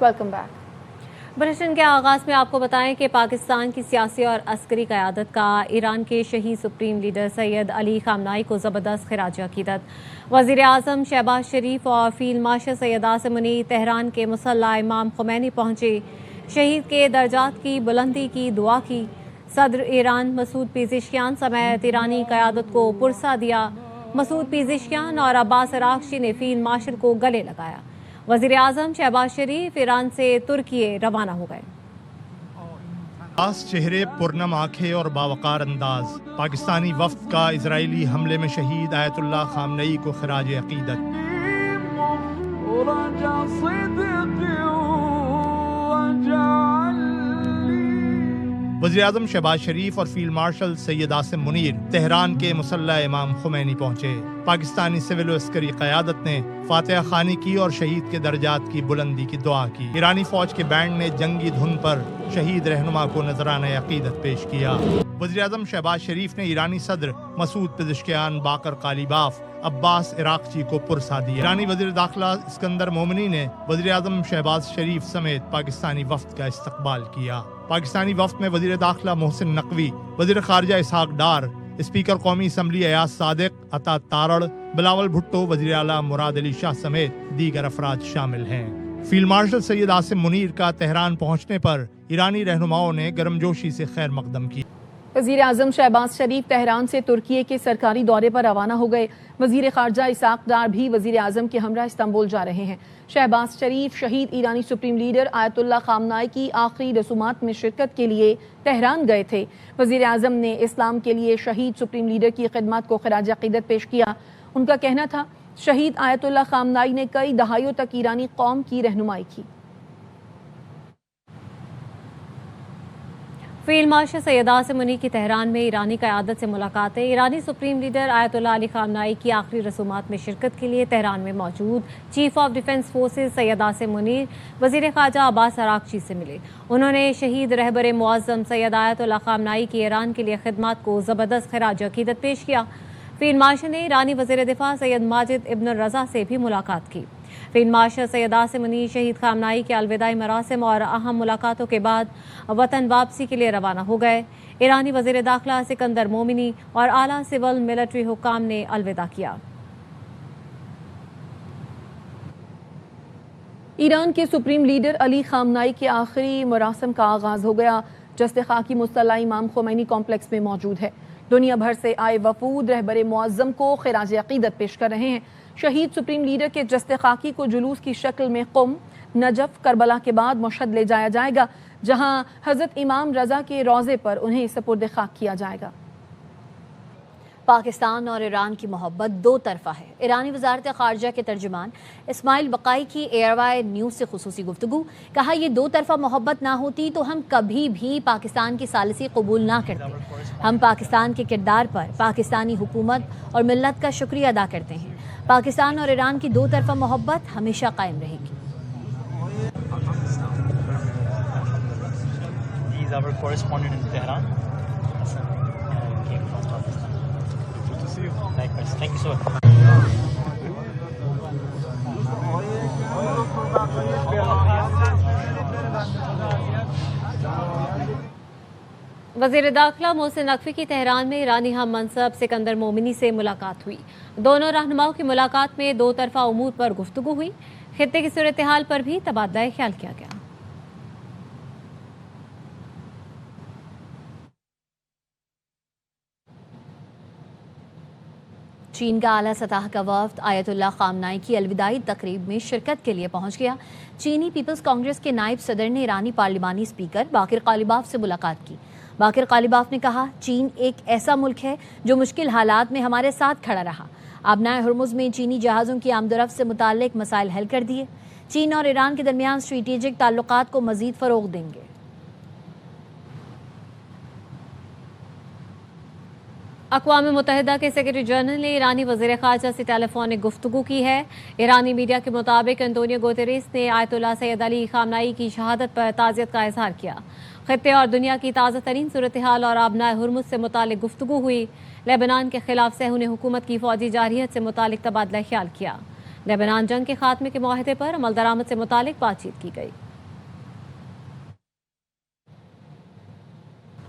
Welcome back. Bulletin کے آغاز میں آپ کو بتائیں کہ پاکستان کی سیاسی اور عسکری قیادت کا ایران کے شہید سپریم لیڈر سید علی خامنائی کو زبردست خراج عقیدت۔ وزیر اعظم شہباز شریف اور field marshal Syed Asim Munir Tehran کے مصلی امام خمینی پہنچے، شہید کے درجات کی بلندی کی دعا کی۔ صدر ایران مسعود پیزشکیان سمیت ایرانی قیادت کو پرسہ دیا۔ مسعود پیزشکیان اور عباس اراغچی نے فیلڈ مارشل کو گلے لگایا۔ وزیر اعظم شہباز شریف ایران سے ترکیے روانہ ہو گئے۔ خاص چہرے، پرنم آنکھیں اور باوقار انداز، پاکستانی وفد کا اسرائیلی حملے میں شہید آیت اللہ خامنئی کو خراج عقیدت۔ وزیر اعظم شہباز شریف اور field marshal Syed Asim Munir Tehran کے مصلی امام خمینی پہنچے۔ پاکستانی سول و عسکری قیادت نے فاتحہ خوانی کی اور شہید کے درجات کی بلندی کی دعا کی۔ ایرانی فوج کے بینڈ نے جنگی دھن پر شہید رہنما کو نذرانہ عقیدت پیش کیا۔ وزیر اعظم شہباز شریف نے ایرانی صدر مسعود پزشکیان، باقر قالیباف، عباس اراغچی کو پرسہ دیا۔ ایرانی وزیر داخلہ اسکندر مومنی نے وزیر اعظم شہباز شریف سمیت پاکستانی وفد کا استقبال کیا۔ پاکستانی وفد میں وزیر داخلہ محسن نقوی، وزیر خارجہ اسحاق ڈار، اسپیکر قومی اسمبلی ایاز صادق، عطا تارڑ، بلاول بھٹو، وزیر اعلیٰ مراد علی شاہ سمیت دیگر افراد شامل ہیں۔ فیلڈ مارشل سید عاصم منیر کا تہران پہنچنے پر ایرانی رہنماؤں نے گرمجوشی سے خیر مقدم کی۔ وزیر اعظم شہباز شریف تہران سے ترکیے کے سرکاری دورے پر روانہ ہو گئے۔ وزیر خارجہ اسحاق ڈار بھی وزیر اعظم کے ہمراہ استنبول جا رہے ہیں۔ شہباز شریف شہید ایرانی سپریم لیڈر آیت اللہ خامنائی کی آخری رسومات میں شرکت کے لیے تہران گئے تھے۔ وزیر اعظم نے اسلام کے لیے شہید سپریم لیڈر کی خدمات کو خراج عقیدت پیش کیا۔ ان کا کہنا تھا، شہید آیت اللہ خامنائی نے کئی دہائیوں تک ایرانی قوم کی رہنمائی کی۔ فیلڈ مارشل سید عاصم منیر کی تہران میں ایرانی قیادت سے ملاقاتیں۔ ایرانی سپریم لیڈر آیت اللہ علی خامنائی کی آخری رسومات میں شرکت کے لیے تہران میں موجود chief of defence forces Syed Asim Munir وزیر خارجہ عباس اراغچی سے ملے۔ انہوں نے شہید رہبر معظم سید آیت اللہ خامنائی کی ایران کے لیے خدمات کو زبردست خراج عقیدت پیش کیا۔ فیلڈ مارشل نے ایرانی وزیر دفاع سید ماجد ابن الرضا سے بھی ملاقات کی۔ فیلڈ مارشل سید عاصم منیر شہید خامنائی کے الوداعی مراسم اور اہم ملاقاتوں کے بعد وطن واپسی کے لیے روانہ ہو گئے۔ ایرانی وزیر داخلہ اسکندر مومنی اور اعلیٰ سول ملٹری حکام نے الوداع کیا۔ ایران کے سپریم لیڈر علی خامنائی کے آخری مراسم کا آغاز ہو گیا۔ جسد خاکی مصلی امام خمینی کمپلیکس میں موجود ہے۔ دنیا بھر سے آئے وفود رہبر معظم کو خراج عقیدت پیش کر رہے ہیں۔ شہید سپریم لیڈر کے جسد خاکی کو جلوس کی شکل میں قم، نجف، کربلا کے بعد مشہد لے جایا جائے گا، جہاں حضرت امام رضا کے روضے پر انہیں سپرد خاک کیا جائے گا۔ پاکستان اور ایران کی محبت دو طرفہ ہے۔ ایرانی وزارت خارجہ کے ترجمان اسماعیل بقائی کی ایئر وائی نیوز سے خصوصی گفتگو، کہا یہ دو طرفہ محبت نہ ہوتی تو ہم کبھی بھی پاکستان کی ثالثی قبول نہ کرتے۔ ہم پاکستان کے کردار پر پاکستانی حکومت اور ملت کا شکریہ ادا کرتے ہیں۔ پاکستان اور ایران کی دو طرفہ محبت ہمیشہ قائم رہے گی۔ وزیر داخلہ محسن نقوی کی تہران میں ایرانی ہم منصب سکندر مومنی سے ملاقات ہوئی۔ دونوں رہنماؤں کی ملاقات میں دو طرفہ امور پر گفتگو ہوئی۔ خطے کی صورتحال پر بھی تبادلہ خیال کیا گیا۔ چین کا اعلیٰ سطح کا وفد آیت اللہ خامنائی کی الوداعی تقریب میں شرکت کے لیے پہنچ گیا۔ چینی پیپلز کانگریس کے نائب صدر نے ایرانی پارلیمانی اسپیکر باقر قالیباف سے ملاقات کی۔ باقر قالیباف نے کہا، چین ایک ایسا ملک ہے جو مشکل حالات میں ہمارے ساتھ کھڑا رہا۔ آبنائے ہرمز میں چینی جہازوں کی آمد و رفت سے متعلق مسائل حل کر دیے۔ چین اور ایران کے درمیان اسٹریٹجک تعلقات کو مزید فروغ دیں گے۔ اقوام متحدہ کے سیکرٹری جنرل نے ایرانی وزیر خارجہ سے ٹیلی فونک گفتگو کی ہے۔ ایرانی میڈیا کے مطابق انطونیو گوتریس نے آیت اللہ سید علی خامنائی کی شہادت پر تعزیت کا اظہار کیا۔ خطے اور دنیا کی تازہ ترین صورتحال اور آبنائے ہرمز سے متعلق گفتگو ہوئی۔ لیبنان کے خلاف صہیون حکومت کی فوجی جارحیت سے متعلق تبادلہ خیال کیا۔ لیبنان جنگ کے خاتمے کے معاہدے پر عمل درآمد سے متعلق بات چیت کی گئی۔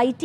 IT,